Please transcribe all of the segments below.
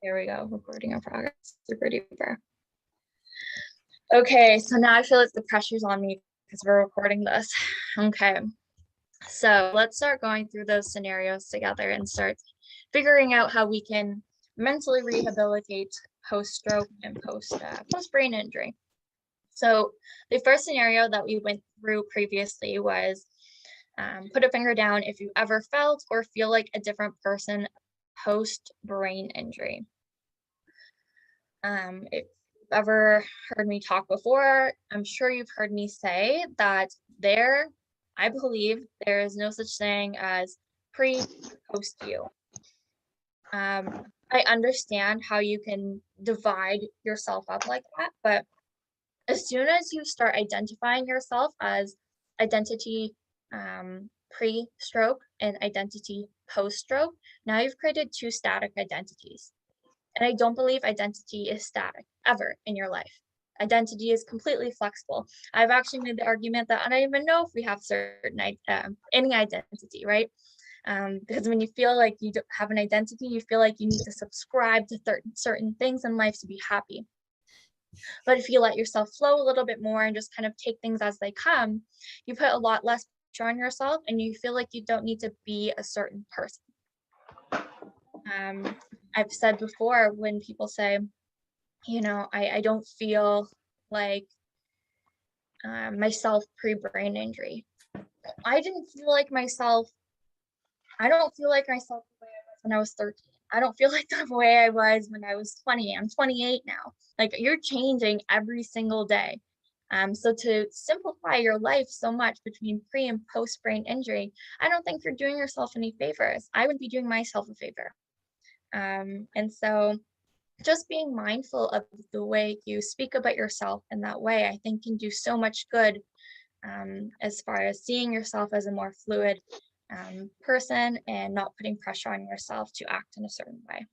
There we go. Recording in progress. Super duper. Okay, so now I feel like the pressure's on me because we're recording this. Okay, so let's start going through those scenarios together and start figuring out how we can mentally rehabilitate post-stroke and post-brain injury. So the first scenario that we went through previously was put a finger down if you ever felt or feel like a different person post-brain injury. If you've ever heard me talk before, I'm sure you've heard me say that I believe there is no such thing as post you. I understand how you can divide yourself up like that, but as soon as you start identifying yourself as identity pre-stroke and identity post-stroke, now you've created two static identities. And I don't believe identity is static ever in your life. Identity is completely flexible. I've actually made the argument that I don't even know if we have any identity, right? Because when you feel like you don't have an identity, you feel like you need to subscribe to certain things in life to be happy. But if you let yourself flow a little bit more and just kind of take things as they come, you put a lot less pressure on yourself and you feel like you don't need to be a certain person. I've said before when people say, I don't feel like myself pre-brain injury. I didn't feel like myself. I don't feel like myself the way I was when I was 13. I don't feel like the way I was when I was 20. I'm 28 now. Like, you're changing every single day. So to simplify your life so much between pre and post brain injury, I don't think you're doing yourself any favors. I would be doing myself a favor. And so just being mindful of the way you speak about yourself in that way, I think can do so much good as far as seeing yourself as a more fluid person and not putting pressure on yourself to act in a certain way.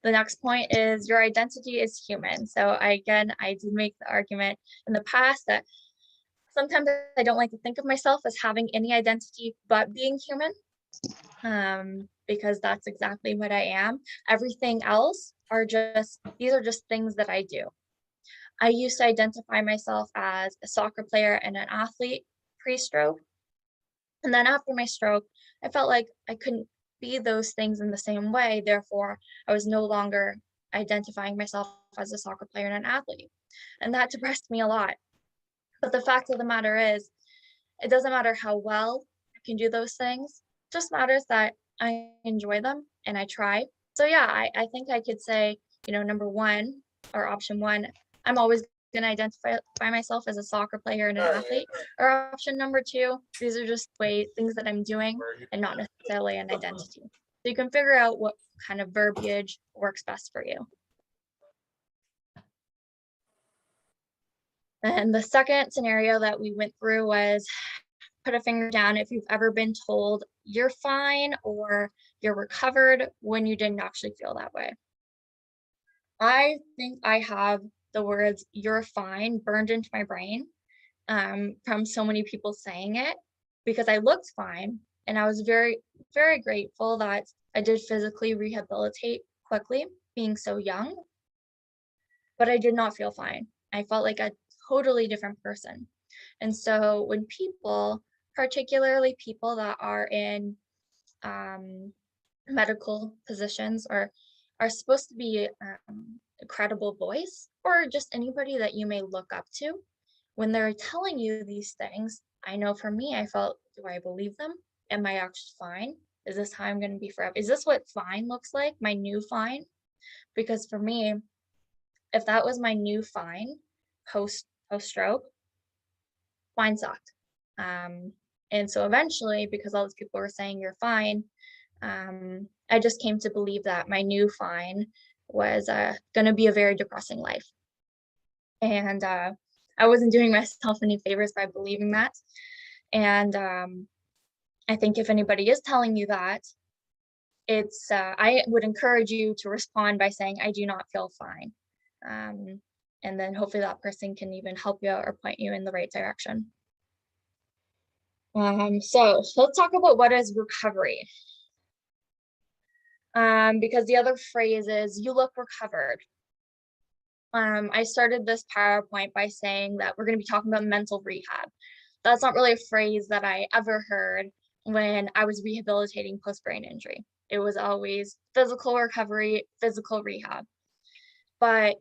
The next point is your identity is human. So I did make the argument in the past that sometimes I don't like to think of myself as having any identity but being human. Because that's exactly what I am. Everything else these are just things that I do. I used to identify myself as a soccer player and an athlete pre-stroke. And then after my stroke, I felt like I couldn't be those things in the same way. Therefore, I was no longer identifying myself as a soccer player and an athlete. And that depressed me a lot. But the fact of the matter is, it doesn't matter how well I can do those things. It just matters that I enjoy them and I try. So yeah, I think I could say, number one or option one, I'm always going to identify myself as a soccer player and an athlete. Or option number two, these are just things that I'm doing and not necessarily an identity. So you can figure out what kind of verbiage works best for you. And the second scenario that we went through was put a finger down if you've ever been told you're fine or you're recovered when you didn't actually feel that way. I think I have the words "you're fine" burned into my brain from so many people saying it because I looked fine and I was very, very grateful that I did physically rehabilitate quickly, being so young, but I did not feel fine. I felt like a totally different person. And so when people, particularly people that are in medical positions or are supposed to be a credible voice, or just anybody that you may look up to, when they're telling you these things, I know for me, I felt, do I believe them? Am I actually fine? Is this how I'm going to be forever? Is this what fine looks like? My new fine? Because for me, if that was my new fine post-stroke, fine sucked. And so eventually, because all these people were saying you're fine, I just came to believe that my new fine was going to be a very depressing life. And I wasn't doing myself any favors by believing that. And I think if anybody is telling you that, I would encourage you to respond by saying, I do not feel fine. And then hopefully that person can even help you out or point you in the right direction. So let's talk about what is recovery. Because the other phrase is "you look recovered." I started this PowerPoint by saying that we're going to be talking about mental rehab. That's not really a phrase that I ever heard when I was rehabilitating post brain injury. It was always physical recovery, physical rehab. But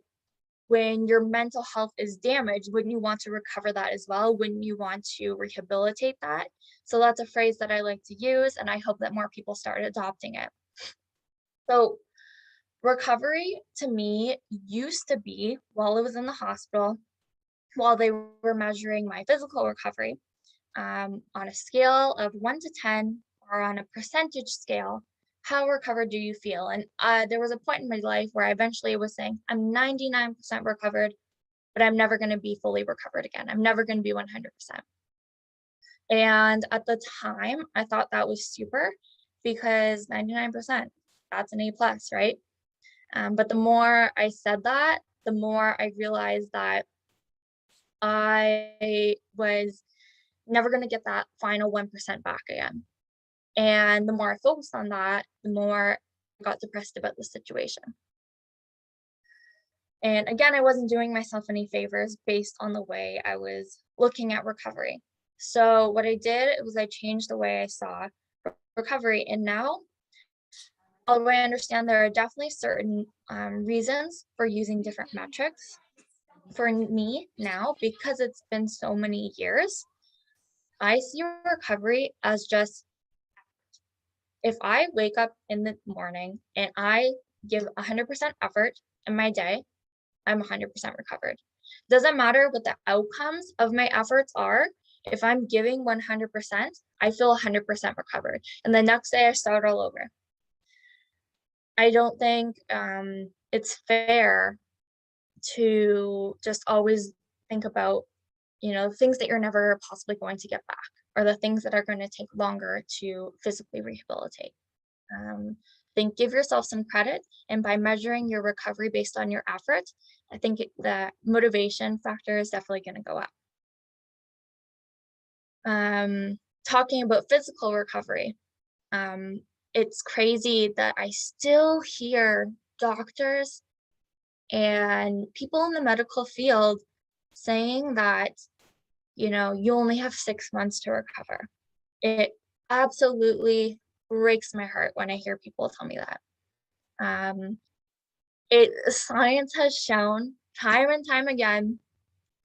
when your mental health is damaged, wouldn't you want to recover that as well? Wouldn't you want to rehabilitate that? So that's a phrase that I like to use, and I hope that more people start adopting it. So recovery to me used to be, while I was in the hospital, while they were measuring my physical recovery, on a scale of 1 to 10 or on a percentage scale, how recovered do you feel? And there was a point in my life where I eventually was saying, I'm 99% recovered, but I'm never going to be fully recovered again. I'm never going to be 100%. And at the time, I thought that was super because 99%, that's an A plus, right? But the more I said that, the more I realized that I was never going to get that final 1% back again. And the more I focused on that, the more I got depressed about the situation. And again, I wasn't doing myself any favors based on the way I was looking at recovery. So what I did was I changed the way I saw recovery. And now, although I understand there are definitely certain reasons for using different metrics, for me now, because it's been so many years, I see recovery as just if I wake up in the morning and I give 100% effort in my day, I'm 100% recovered. Doesn't matter what the outcomes of my efforts are. If I'm giving 100%, I feel 100% recovered. And the next day I start all over. I don't think it's fair to just always think about, things that you're never possibly going to get back or the things that are going to take longer to physically rehabilitate. Um, think give yourself some credit, and by measuring your recovery based on your effort, I think the motivation factor is definitely going to go up. Talking about physical recovery, um, it's crazy that I still hear doctors and people in the medical field saying that, you only have 6 months to recover. It absolutely breaks my heart when I hear people tell me that. Um, Science has shown time and time again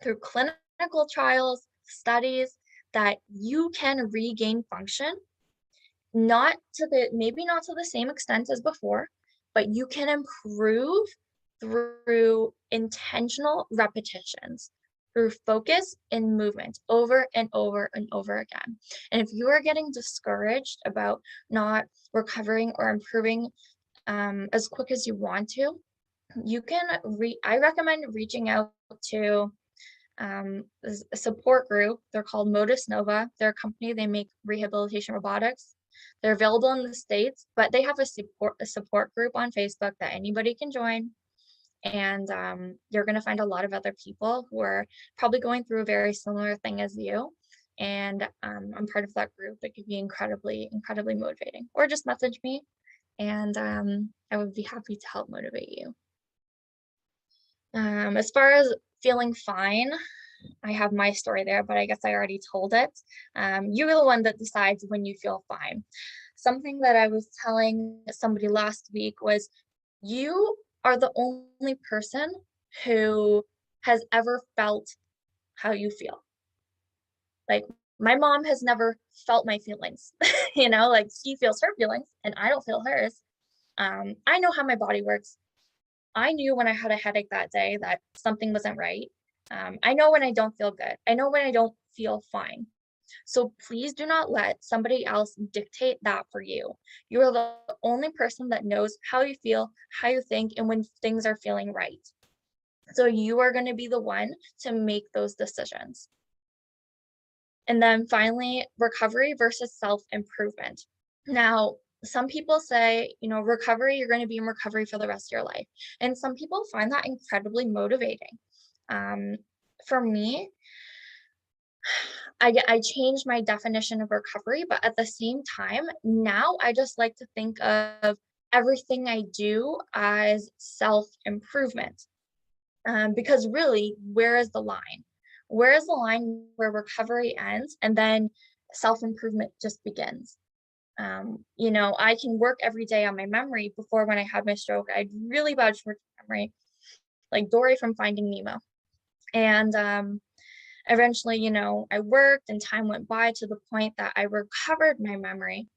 through clinical trials, studies, that you can regain function, maybe not to the same extent as before, but you can improve through intentional repetitions, through focus and movement over and over and over again. And if you are getting discouraged about not recovering or improving as quick as you want to, you can I recommend reaching out to a support group. They're called Modus Nova. They're a company, they make rehabilitation robotics. They're available in the States, but they have a support group on Facebook that anybody can join. And you're going to find a lot of other people who are probably going through a very similar thing as you. And I'm part of that group. It could be incredibly, incredibly motivating. Or just message me, and I would be happy to help motivate you. As far as feeling fine, I have my story there, but I guess I already told it. You're the one that decides when you feel fine. Something that I was telling somebody last week was, you are the only person who has ever felt how you feel. Like, my mom has never felt my feelings, like she feels her feelings and I don't feel hers. I know how my body works. I knew when I had a headache that day that something wasn't right. I know when I don't feel good. I know when I don't feel fine. So please do not let somebody else dictate that for you. You are the only person that knows how you feel, how you think, and when things are feeling right. So you are going to be the one to make those decisions. And then finally, recovery versus self improvement. Now, some people say, recovery, you're going to be in recovery for the rest of your life. And some people find that incredibly motivating. For me, I changed my definition of recovery, but at the same time, now I just like to think of everything I do as self improvement. Because really, where is the line? Where is the line where recovery ends and then self improvement just begins? I can work every day on my memory. Before, when I had my stroke, I had really bad short memory, like Dory from Finding Nemo. And eventually, I worked and time went by to the point that I recovered my memory.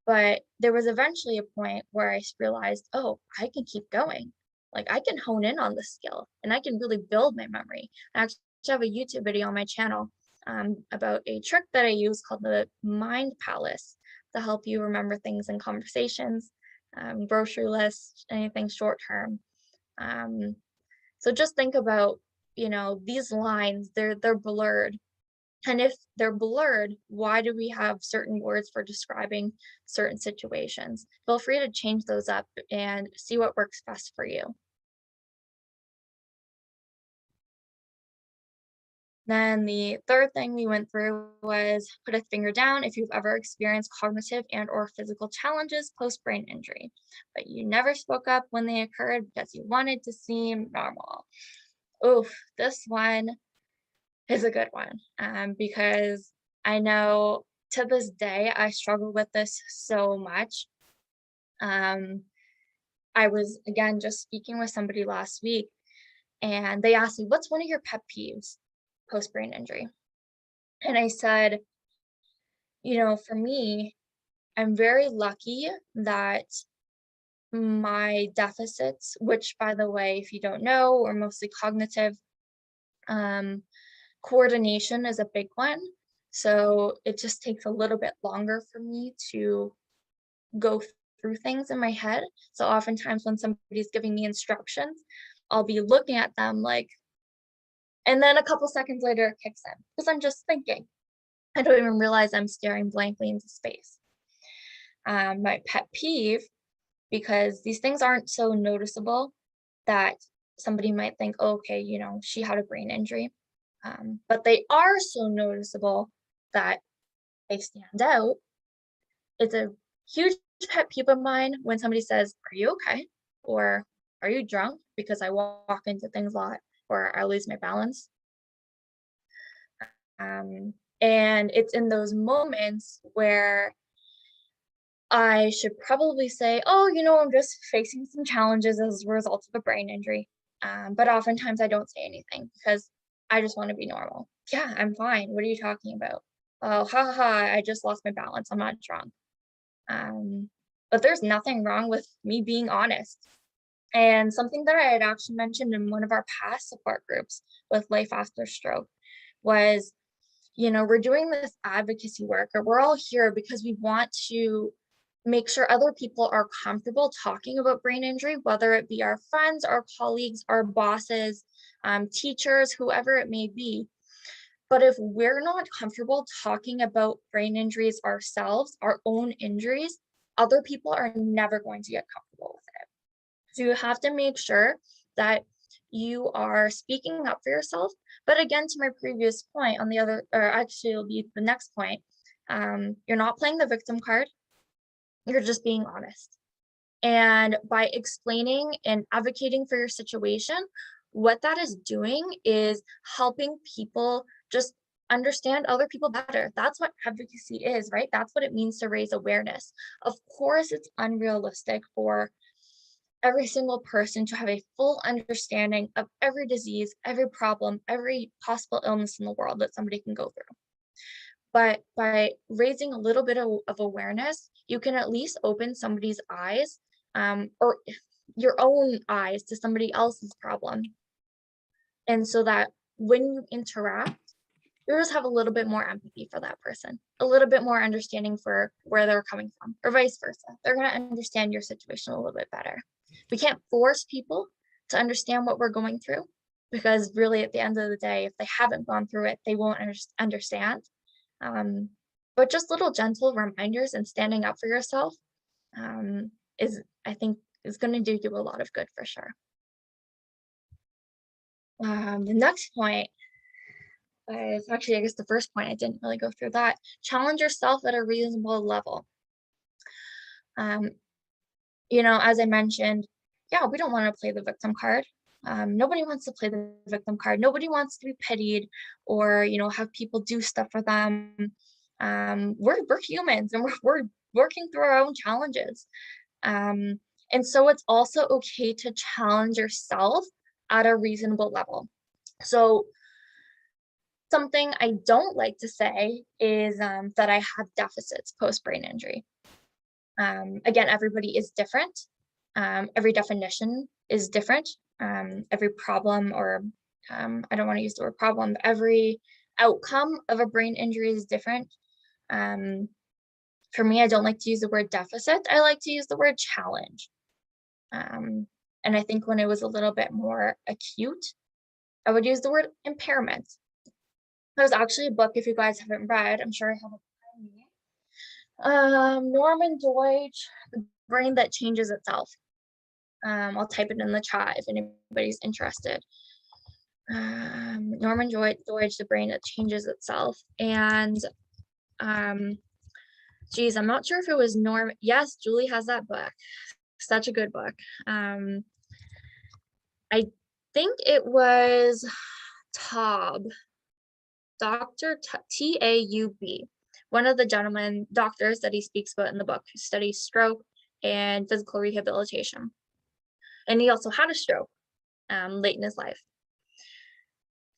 But there was eventually a point where I realized, oh, I can keep going. Like I can hone in on the skill and I can really build my memory. I actually have a YouTube video on my channel about a trick that I use called the Mind Palace to help you remember things in conversations, grocery lists, anything short term. Um, so just think about, these lines, they're blurred, and if they're blurred, why do we have certain words for describing certain situations? Feel free to change those up and see what works best for you. Then the third thing we went through was put a finger down if you've ever experienced cognitive and or physical challenges post brain injury, but you never spoke up when they occurred because you wanted to seem normal. Oof, this one is a good one, because I know to this day I struggle with this so much. Um, I was again just speaking with somebody last week, and they asked me, "What's one of your pet peeves post brain injury?" And I said, for me, I'm very lucky that my deficits, which by the way, if you don't know, are mostly cognitive, um, coordination is a big one. So it just takes a little bit longer for me to go through things in my head. So oftentimes when somebody's giving me instructions, I'll be looking at them like, and then a couple seconds later it kicks in because I'm just thinking. I don't even realize I'm staring blankly into space. My pet peeve, because these things aren't so noticeable that somebody might think, oh, okay, she had a brain injury. But they are so noticeable that they stand out. It's a huge pet peeve of mine when somebody says, "Are you okay?" or "Are you drunk?" Because I walk into things a lot or I lose my balance. And it's in those moments where I should probably say, "Oh, I'm just facing some challenges as a result of a brain injury." But oftentimes I don't say anything because I just want to be normal. Yeah, I'm fine. What are you talking about? Oh, ha ha ha! I just lost my balance. I'm not drunk. Um, but there's nothing wrong with me being honest. And something that I had actually mentioned in one of our past support groups with Life After Stroke was, we're doing this advocacy work, or we're all here because we want to make sure other people are comfortable talking about brain injury, whether it be our friends, our colleagues, our bosses, teachers, whoever it may be. But if we're not comfortable talking about brain injuries ourselves, our own injuries, other people are never going to get comfortable with it. So you have to make sure that you are speaking up for yourself. But again, to my previous point on the other, or actually it'll be the next point, you're not playing the victim card, you're just being honest. And by explaining and advocating for your situation, what that is doing is helping people just understand other people better. That's what advocacy is, right? That's what it means to raise awareness. Of course, it's unrealistic for every single person to have a full understanding of every disease, every problem, every possible illness in the world that somebody can go through. But by raising a little bit of awareness, you can at least open somebody's eyes, or your own eyes to somebody else's problem. And so that when you interact, you just have a little bit more empathy for that person, a little bit more understanding for where they're coming from, or vice versa. They're going to understand your situation a little bit better. We can't force people to understand what we're going through because really, at the end of the day, if they haven't gone through it, they won't understand. Um, but just little gentle reminders and standing up for yourself, is, I think, is going to do you a lot of good for sure. The next point is actually, I guess, the first point. I didn't really go through that. Challenge yourself at a reasonable level. Um, As I mentioned, yeah, we don't want to play the victim card. Nobody wants to play the victim card. Nobody wants to be pitied or, have people do stuff for them. We're humans and we're working through our own challenges. Um, and so it's also okay to challenge yourself at a reasonable level. So something I don't like to say is that I have deficits post brain injury. Again, everybody is different. Every definition is different. Every problem, or I don't want to use the word problem, but every outcome of a brain injury is different. Um, for me, I don't like to use the word deficit. I like to use the word challenge. And I think when it was a little bit more acute, I would use the word impairment. There's actually a book, if you guys haven't read, I'm sure I have it behind me. Norman Deutsch, The Brain That Changes Itself. I'll type it in the chat if anybody's interested. Norman Deutsch, The Brain That Changes Itself. And geez, I'm not sure if it was Norm. Yes, Julie has that book. Such a good book. I think it was Taub, Dr. Taub, one of the doctors that he speaks about in the book, who studies stroke and physical rehabilitation. And he also had a stroke late in his life.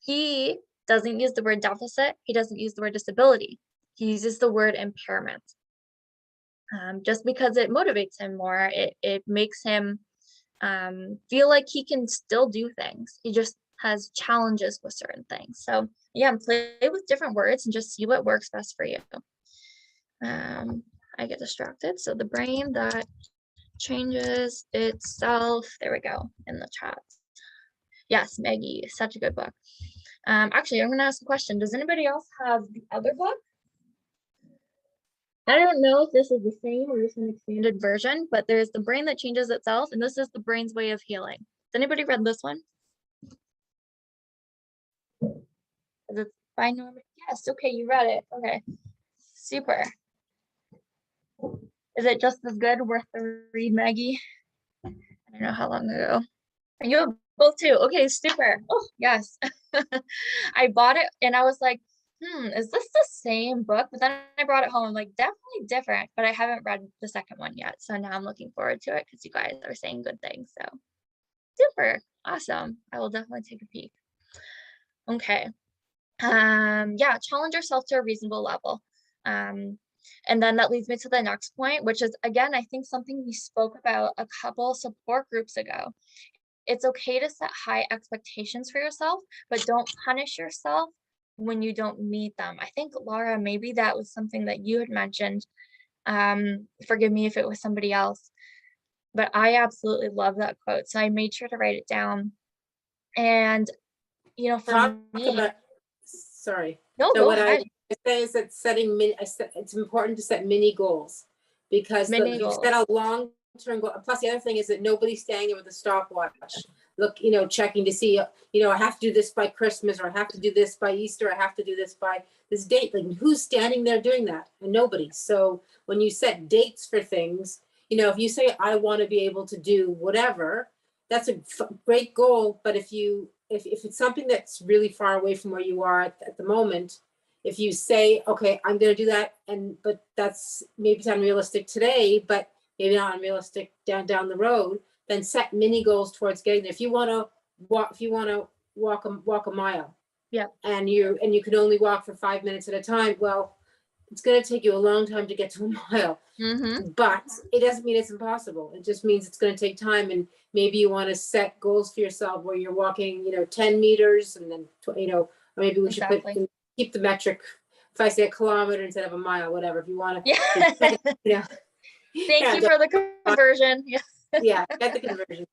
He doesn't use the word deficit. He doesn't use the word disability. He uses the word impairment. Just because it motivates him more, it makes him feel like he can still do things. He just has challenges with certain things. So yeah, play with different words and just see what works best for you. I get distracted. So The Brain That Changes Itself. There we go, in the chat. Yes, Maggie, such a good book. Actually, I'm going to ask a question. Does anybody else have the other book? I don't know if this is the same or just an expanded version, but there's The Brain That Changes Itself, and this is The Brain's Way of Healing. Has anybody read this one? Is it by Norman? Yes, okay, you read it. Okay, super. Is it just as good, worth the read, Maggie? I don't know how long ago. And you have both too. Okay, super. Oh, yes. I bought it and I was like, is this the same book? But then I brought it home. I'm like, definitely different, but I haven't read the second one yet. So now I'm looking forward to it because you guys are saying good things. So super awesome. I will definitely take a peek. Okay. Yeah, challenge yourself to a reasonable level. And then that leads me to the next point, which is, again, I think something we spoke about a couple support groups ago. It's okay to set high expectations for yourself, but don't punish yourself when you don't meet them. I think, Laura, maybe that was something that you had mentioned. Forgive me if it was somebody else, but I absolutely love that quote. So I made sure to write it down. And, for me, sorry. no, so go what ahead. I say is that it's important to set mini goals, because you've set a long-term goal. Plus the other thing is that nobody's standing there with a stopwatch, checking to see, I have to do this by Christmas, or I have to do this by Easter, I have to do this by this date. Like, who's standing there doing that? And nobody. So when you set dates for things, if you say, I want to be able to do whatever, that's a great goal. But if it's something that's really far away from where you are at the moment, if you say, okay, I'm going to do that, but that's maybe it's unrealistic today, but maybe not unrealistic down the road, then set mini goals towards getting there. If you want to walk a mile, yeah, and you can only walk for 5 minutes at a time, well, it's going to take you a long time to get to a mile. But it doesn't mean it's impossible. It just means it's going to take time. And maybe you want to set goals for yourself where you're walking, 10 meters, and then, or maybe we should keep the metric. If I say a kilometer instead of a mile, whatever, if you want to, Thank you for the conversion. Yeah, get the conversion.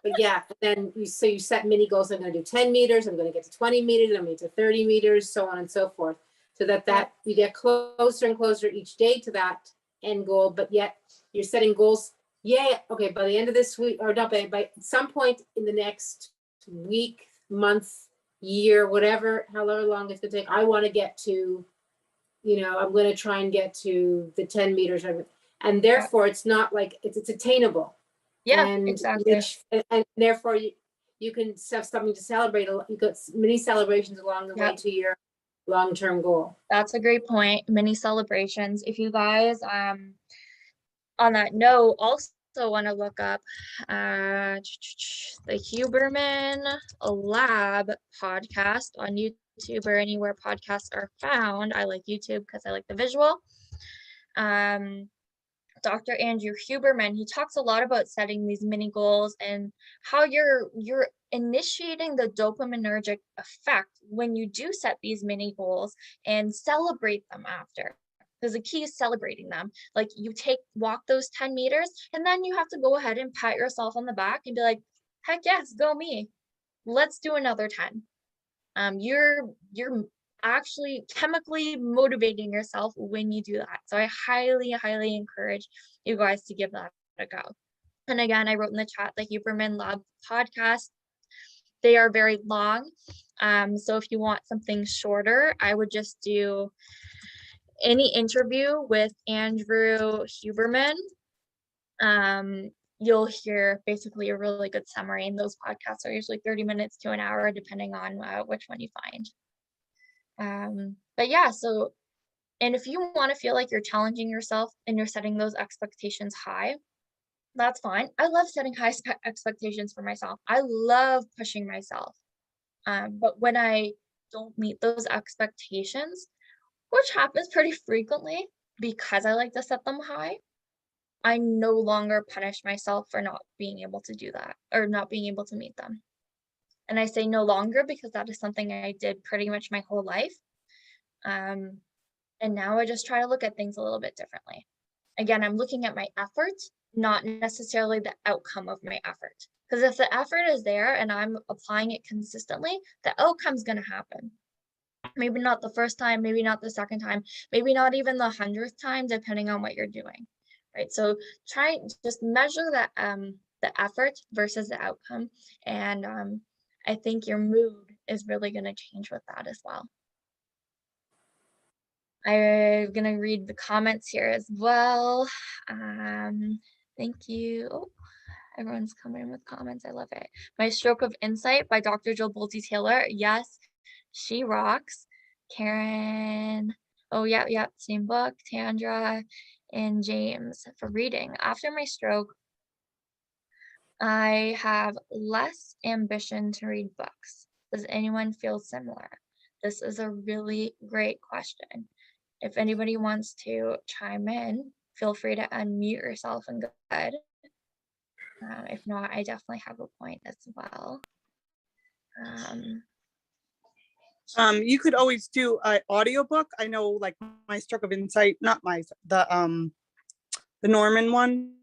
But yeah, then you set mini goals. I'm going to do 10 meters. I'm going to get to 20 meters. I'm going to get to 30 meters, so on and so forth. So that you get closer and closer each day to that end goal, but yet you're setting goals. Yeah, okay, by the end of this week, or not by some point in the next week, month, year, whatever, however long it's going to take, I want to get to, I'm going to try and get to the 10 meters. and therefore it's not like it's attainable. Yeah, And exactly. and therefore you can have something to celebrate. You got many celebrations along the way to your long-term goal. That's a great point. Mini celebrations. If you guys, on that note, also want to look up the Huberman Lab podcast on YouTube or anywhere podcasts are found. I like YouTube because I like the visual. Dr. Andrew Huberman, he talks a lot about setting these mini goals and how you're initiating the dopaminergic effect when you do set these mini goals and celebrate them after. Because the key is celebrating them. Like you walk those 10 meters and then you have to go ahead and pat yourself on the back and be like, heck yes, go me. Let's do another 10. You're actually chemically motivating yourself when you do that. So I highly, highly encourage you guys to give that a go. And again, I wrote in the chat the Huberman Lab podcast. They are very long. So if you want something shorter, I would just do any interview with Andrew Huberman. You'll hear basically a really good summary, and those podcasts are usually 30 minutes to an hour, depending on which one you find. But yeah, so, and if you want to feel like you're challenging yourself and you're setting those expectations high, that's fine. I love setting high expectations for myself. I love pushing myself. But when I don't meet those expectations, which happens pretty frequently because I like to set them high, I no longer punish myself for not being able to do that or not being able to meet them. And I say no longer because that is something I did pretty much my whole life. And now I just try to look at things a little bit differently. Again, I'm looking at my effort, not necessarily the outcome of my effort. Because if the effort is there and I'm applying it consistently, the outcome's going to happen. Maybe not the first time, maybe not the second time, maybe not even the 100th time, depending on what you're doing. Right. So just measure that the effort versus the outcome. And I think your mood is really going to change with that as well. I'm going to read the comments here as well. Thank you. Oh, everyone's coming with comments. I love it. My Stroke of Insight by Dr. Jill Bolte Taylor. Yes, she rocks. Karen. Oh, yeah, same book. Tandra and James for reading. After my stroke, I have less ambition to read books. Does anyone feel similar? This is a really great question. If anybody wants to chime in, feel free to unmute yourself and go ahead. If not, I definitely have a point as well. You could always do an audiobook. I know, like my Stroke of Insight, not the Norman one.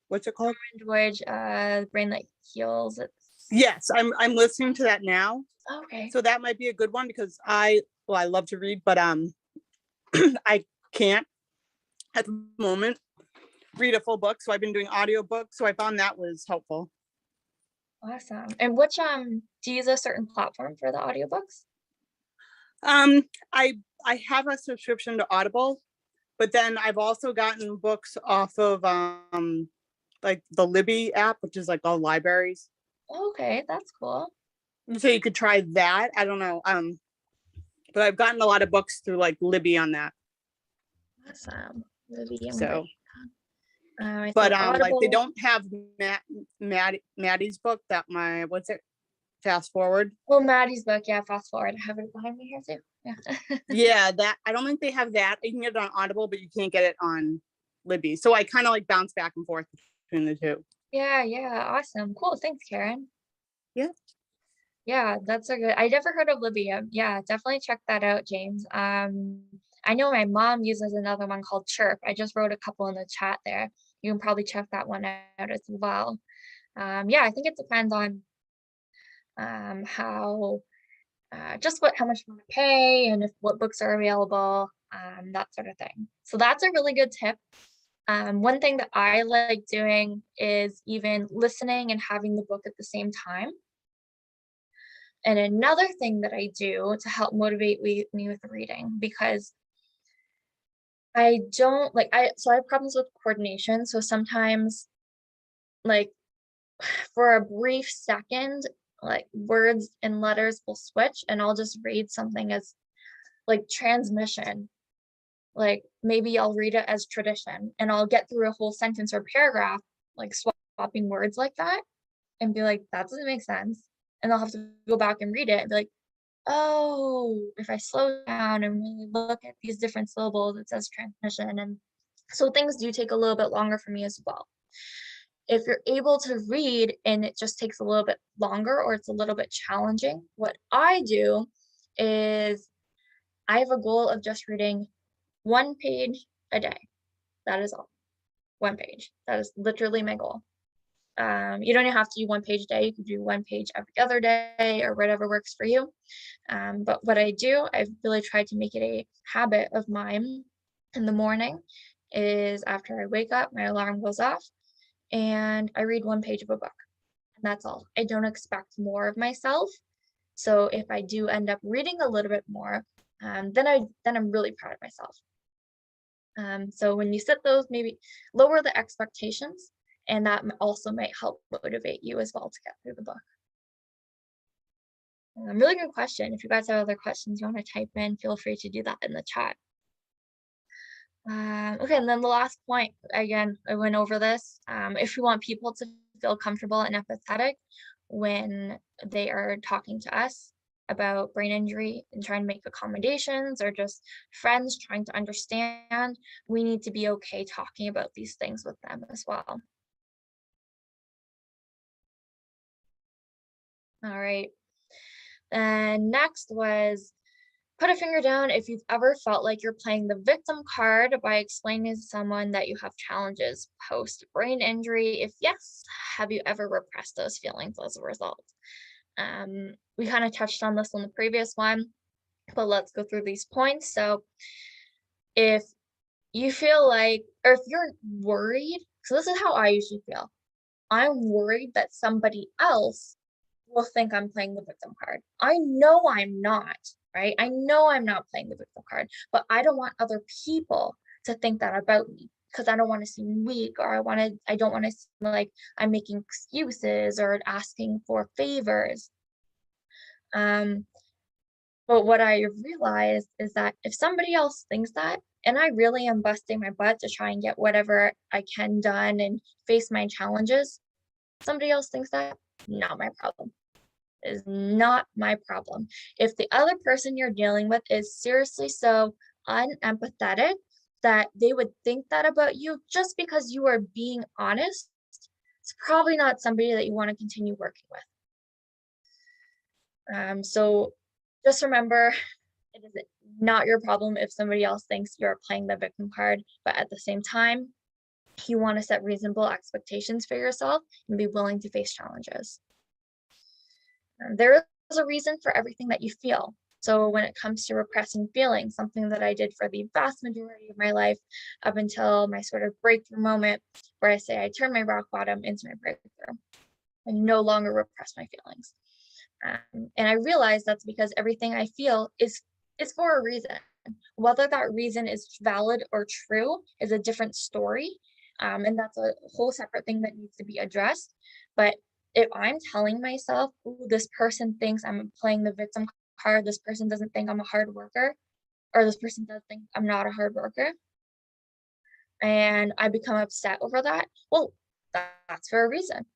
What's it called? Norman Doidge, Brain That Heals. Yes, I'm listening to that now. Okay. So that might be a good one because I love to read, but I can't at the moment read a full book. So I've been doing audiobooks. So I found that was helpful. Awesome. And which do you use a certain platform for the audiobooks? I have a subscription to Audible, but then I've also gotten books off of like the Libby app, which is like all libraries. Okay, that's cool. So you could try that. I don't know. But I've gotten a lot of books through like Libby on that. Awesome. Libby, so but like they don't have Maddie's book, that what's it? Fast Forward. Oh, Maddie's book, yeah, Fast Forward. I have it behind me here too. Yeah. Yeah, that I don't think they have that. You can get it on Audible, but you can't get it on Libby. So I kind of like bounce back and forth between the two. Yeah, awesome. Cool. Thanks, Karen. Yeah. Yeah, that's a good. I never heard of Libby. Yeah, definitely check that out, James. I know my mom uses another one called Chirp. I just wrote a couple in the chat there. You can probably check that one out as well. Yeah, I think it depends on how how much you want to pay and what books are available, that sort of thing. So that's a really good tip. One thing that I like doing is even listening and having the book at the same time. And another thing that I do to help motivate me with reading, because I don't like I have problems with coordination, so sometimes, like, for a brief second, like, words and letters will switch, and I'll just read something as, like, transmission. Like, maybe I'll read it as tradition, and I'll get through a whole sentence or paragraph, like, swapping words like that, and be like, "That doesn't make sense." And I'll have to go back and read it and be like, "Oh, if I slow down and really look at these different syllables, it says transmission." And so things do take a little bit longer for me as well. If you're able to read and it just takes a little bit longer or it's a little bit challenging, what I do is I have a goal of just reading 1 page a day. That is all. 1 page. That is literally my goal. You don't even have to do 1 page a day. You can do 1 page every other day or whatever works for you. But what I do, I've really tried to make it a habit of mine in the morning is after I wake up, my alarm goes off and I read 1 page of a book. And that's all. I don't expect more of myself. So if I do end up reading a little bit more, then I'm really proud of myself. So when you set those, maybe lower the expectations, and that also might help motivate you as well to get through the book. Really good question. If you guys have other questions you want to type in, feel free to do that in the chat. Okay, and then the last point, again, I went over this. If we want people to feel comfortable and empathetic when they are talking to us about brain injury and trying to make accommodations or just friends trying to understand, we need to be okay talking about these things with them as well. All right. And next was put a finger down if you've ever felt like you're playing the victim card by explaining to someone that you have challenges post brain injury. If yes, have you ever repressed those feelings as a result? We kind of touched on this on the previous one, but let's go through these points. So if you feel like, or if you're worried, so this is how I usually feel. I'm worried that somebody else will think I'm playing the victim card. I know I'm not, right? I know I'm not playing the victim card, but I don't want other people to think that about me because I don't want to seem weak or I don't want to seem like I'm making excuses or asking for favors. But what I realized is that if somebody else thinks that, and I really am busting my butt to try and get whatever I can done and face my challenges, somebody else thinks that, not my problem. Is not my problem. If the other person you're dealing with is seriously so unempathetic that they would think that about you just because you are being honest, it's probably not somebody that you want to continue working with. So just remember, it is not your problem if somebody else thinks you're playing the victim card, but at the same time, you want to set reasonable expectations for yourself and be willing to face challenges. There is a reason for everything that you feel. So when it comes to repressing feelings, something that I did for the vast majority of my life up until my sort of breakthrough moment where I say I turned my rock bottom into my breakthrough and no longer repress my feelings. And I realized that's because everything I feel is for a reason. Whether that reason is valid or true is a different story. And that's a whole separate thing that needs to be addressed. But if I'm telling myself, "Ooh, this person thinks I'm playing the victim card, this person doesn't think I'm a hard worker, or this person does think I'm not a hard worker," and I become upset over that, well, that's for a reason.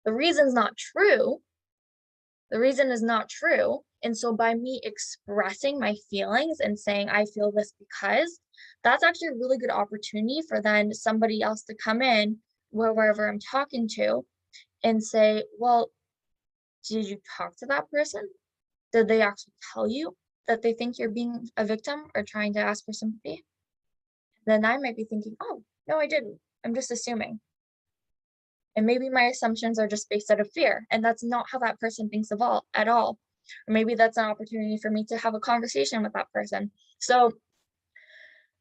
The reason's not true. The reason is not true. And so by me expressing my feelings and saying I feel this because, that's actually a really good opportunity for then somebody else to come in wherever I'm talking to and say, well, did you talk to that person? Did they actually tell you that they think you're being a victim or trying to ask for sympathy? Then I might be thinking, oh, no, I didn't. I'm just assuming. And maybe my assumptions are just based out of fear. And that's not how that person thinks of all at all. Or maybe that's an opportunity for me to have a conversation with that person. So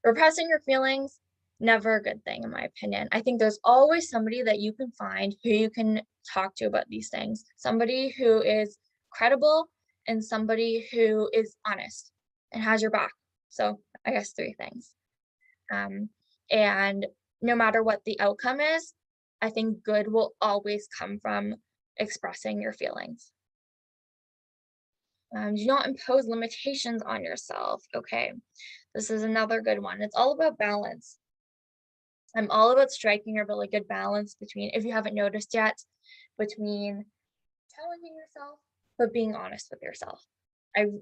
repressing your feelings, never a good thing in my opinion. I think there's always somebody that you can find who you can talk to about these things. Somebody who is credible and somebody who is honest and has your back. So I guess 3 things. And no matter what the outcome is, I think good will always come from expressing your feelings. Do not impose limitations on yourself. Okay, this is another good one. It's all about balance. I'm all about striking a really good balance between, if you haven't noticed yet, between challenging yourself but being honest with yourself.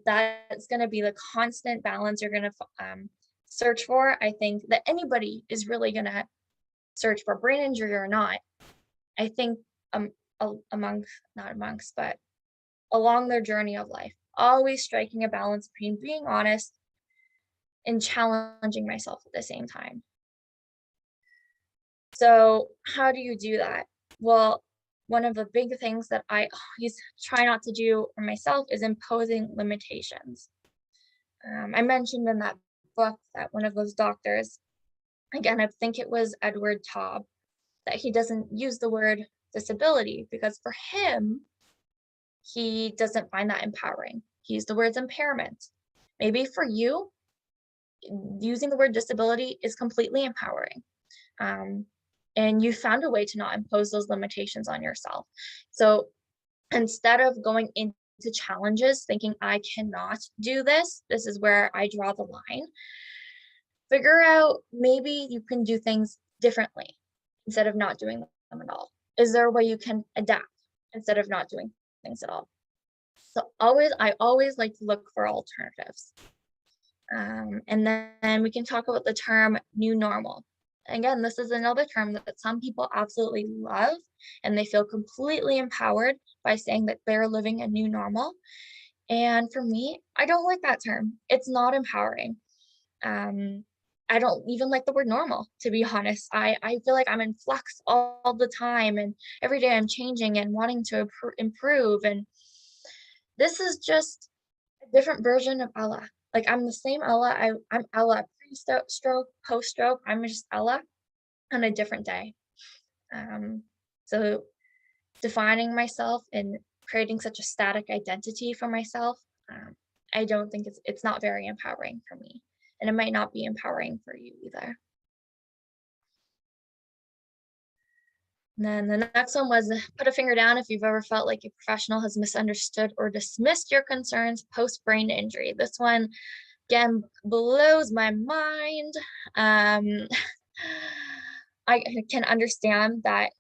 That's going to be the constant balance you're going to search for. I think that anybody is really going to search for, brain injury or not. I think not amongst, but along their journey of life, always striking a balance between being honest and challenging myself at the same time. So how do you do that? Well, one of the big things that I always try not to do for myself is imposing limitations. I mentioned in that book that one of those doctors, again, I think it was Edward Taub, that he doesn't use the word disability because for him, he doesn't find that empowering. He used the words impairment. Maybe for you, using the word disability is completely empowering. And you found a way to not impose those limitations on yourself. So instead of going into challenges thinking I cannot do this, this is where I draw the line. Figure out maybe you can do things differently instead of not doing them at all. Is there a way you can adapt instead of not doing things at all? So I always like to look for alternatives. And then we can talk about the term new normal. Again, this is another term that some people absolutely love, and they feel completely empowered by saying that they're living a new normal. And for me, I don't like that term. It's not empowering. I don't even like the word normal, to be honest. I feel like I'm in flux all the time, and every day I'm changing and wanting to improve. And this is just a different version of Ella. Like, I'm the same Ella. I'm Ella pre-stroke, post-stroke. I'm just Ella on a different day. So defining myself and creating such a static identity for myself, I don't think it's not very empowering for me. And it might not be empowering for you either. And then the next one was put a finger down if you've ever felt like a professional has misunderstood or dismissed your concerns post brain injury. This one, again, blows my mind. I can understand that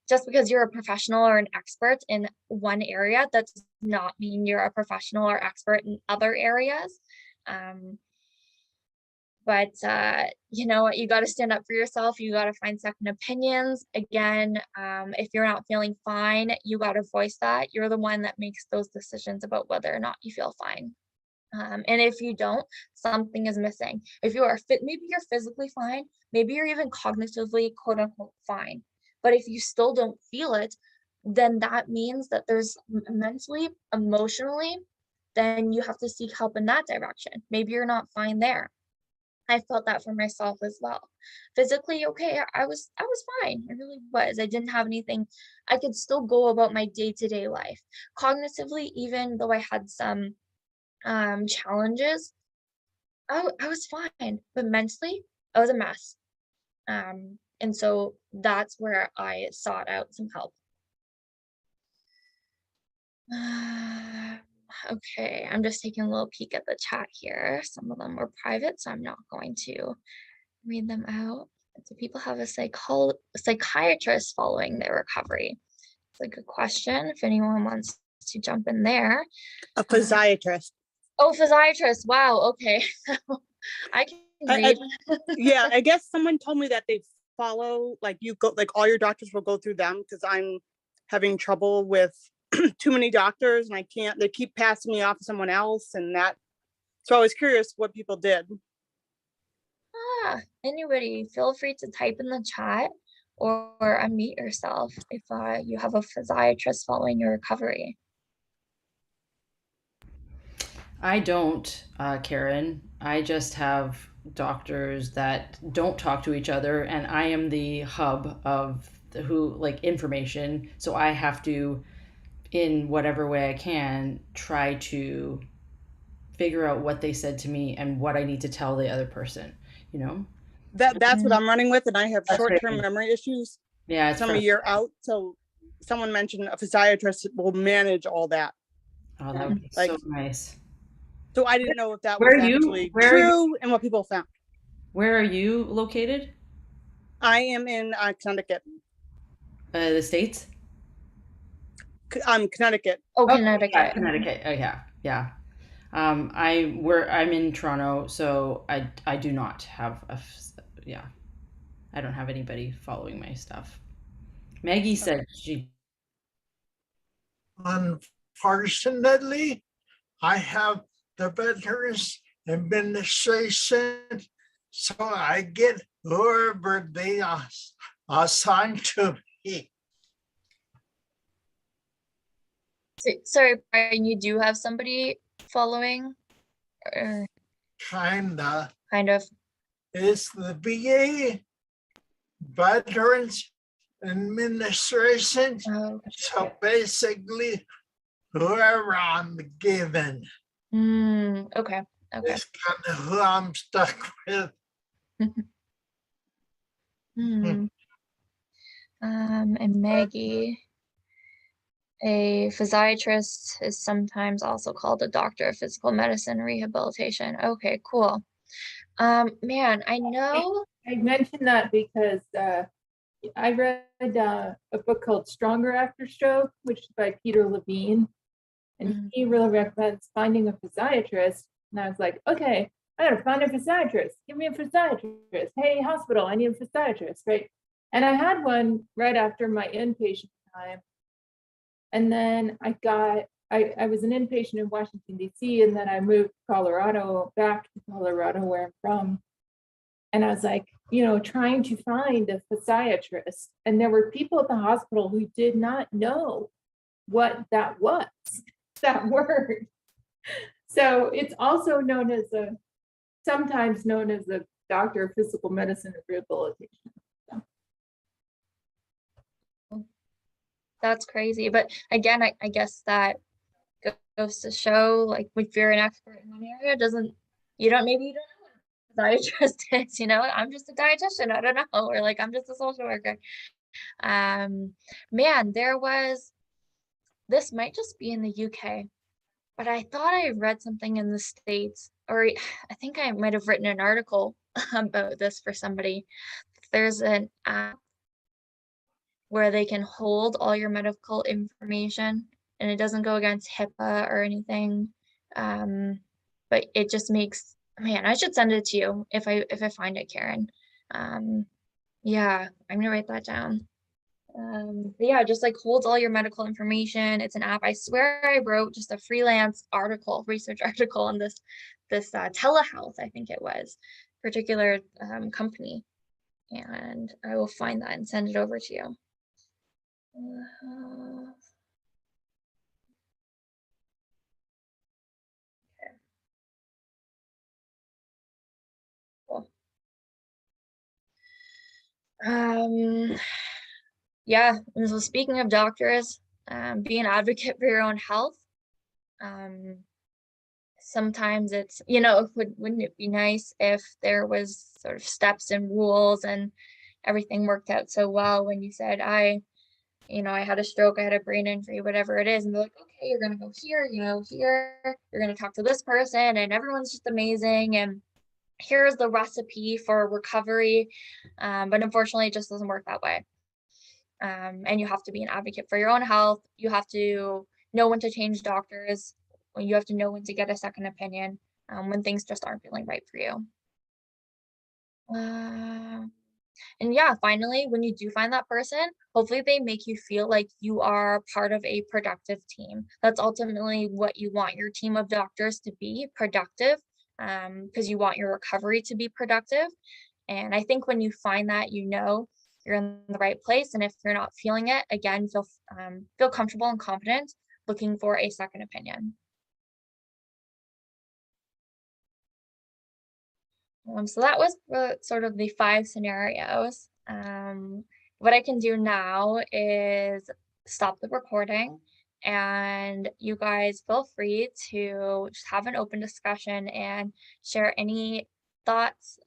just because you're a professional or an expert in one area, that does not mean you're a professional or expert in other areas. But you know what, you got to stand up for yourself. You got to find second opinions. Again, if you're not feeling fine, you got to voice that. You're the one that makes those decisions about whether or not you feel fine. And if you don't, something is missing. If you are fit, maybe you're physically fine, maybe you're even cognitively quote unquote fine. But if you still don't feel it, then that means that there's mentally, emotionally, then you have to seek help in that direction. Maybe you're not fine there. I felt that for myself as well. Physically, okay, I was fine. I really was. I didn't have anything. I could still go about my day-to-day life. Cognitively, even though I had some challenges, I was fine. But mentally, I was a mess. And so that's where I sought out some help. Okay, I'm just taking a little peek at the chat here. Some of them were private, so I'm not going to read them out. Do people have a psychiatrist following their recovery? It's a good question. If anyone wants to jump in there. A physiatrist. Oh, physiatrist. Wow. Okay. I can read. Yeah, I guess someone told me that they follow, like you go, like all your doctors will go through them, because I'm having trouble with too many doctors and they keep passing me off to someone else, and that. So I was curious what people did. Anybody, feel free to type in the chat or unmute yourself if you have a physiatrist following your recovery. I don't, Karen. I just have doctors that don't talk to each other, and I am the hub of information. So I have to, in whatever way I can, try to figure out what they said to me and what I need to tell the other person. you know? That's what I'm running with, and I have That's short-term great. memory issues. Yeah, it's I'm a frustrating. year out, so someone mentioned a physiatrist will manage all that. Oh, that would be Like, so nice. so I didn't know if that Where was are you? actually true and what people found. Where are you located? I am in Connecticut. The States? Connecticut. Oh, Oh, yeah, Connecticut. Connecticut. Oh, yeah, yeah. I'm in Toronto, so I do not have yeah, I don't have anybody following my stuff. Maggie said she. Unfortunately, I have the Veterans Administration, so I get whoever they assign to me. Sorry, Brian, you do have somebody following? Or Kinda. kind of? It's the VA Veterans Administration. Oh, So basically, whoever I'm given okay. Okay. is kind of who I'm stuck with. Hmm. And Maggie, a physiatrist is sometimes also called a doctor of physical medicine rehabilitation. Okay, cool. Man, I know. I mentioned that because I read a book called Stronger After Stroke, which is by Peter Levine, and he really recommends finding a physiatrist. And I was like, okay, I gotta find a physiatrist. Give me a physiatrist. Hey, hospital, I need a physiatrist, right? And I had one right after my inpatient time. And then I was an inpatient in Washington, D.C., and then I moved back to Colorado, where I'm from. And I was like, trying to find a physiatrist. And there were people at the hospital who did not know what that was, that word. So it's also sometimes known as a doctor of physical medicine and rehabilitation. That's crazy. But again, I guess that goes to show, like, if you're an expert in one area, maybe you don't know what a physiatrist is, I'm just a dietitian, I don't know, or like, I'm just a social worker. Man, this might just be in the UK, but I thought I read something in the States, or I think I might have written an article about this for somebody. There's an app where they can hold all your medical information and it doesn't go against HIPAA or anything. But it just makes, man, I should send it to you if I find it, Karen. Yeah, I'm gonna write that down. But yeah, just like holds all your medical information. It's an app. I swear I wrote just a freelance research article on this telehealth, I think it was, particular company. And I will find that and send it over to you. Okay. Cool. Yeah, and so speaking of doctors, be an advocate for your own health. Sometimes it's, wouldn't it be nice if there was sort of steps and rules and everything worked out so well when you said, I had a stroke, I had a brain injury, whatever it is, and they're like, okay, you're gonna go here, here, you're gonna talk to this person, and everyone's just amazing, and here's the recipe for recovery. But unfortunately, it just doesn't work that way. And you have to be an advocate for your own health. You have to know when to change doctors. You have to know when to get a second opinion when things just aren't feeling right for you. And yeah, finally, when you do find that person, hopefully they make you feel like you are part of a productive team. That's ultimately what you want your team of doctors to be, productive, because you want your recovery to be productive. And I think when you find that, you're in the right place. And if you're not feeling it, again, feel comfortable and confident looking for a second opinion. So that was sort of the 5 scenarios. What I can do now is stop the recording, and you guys feel free to just have an open discussion and share any thoughts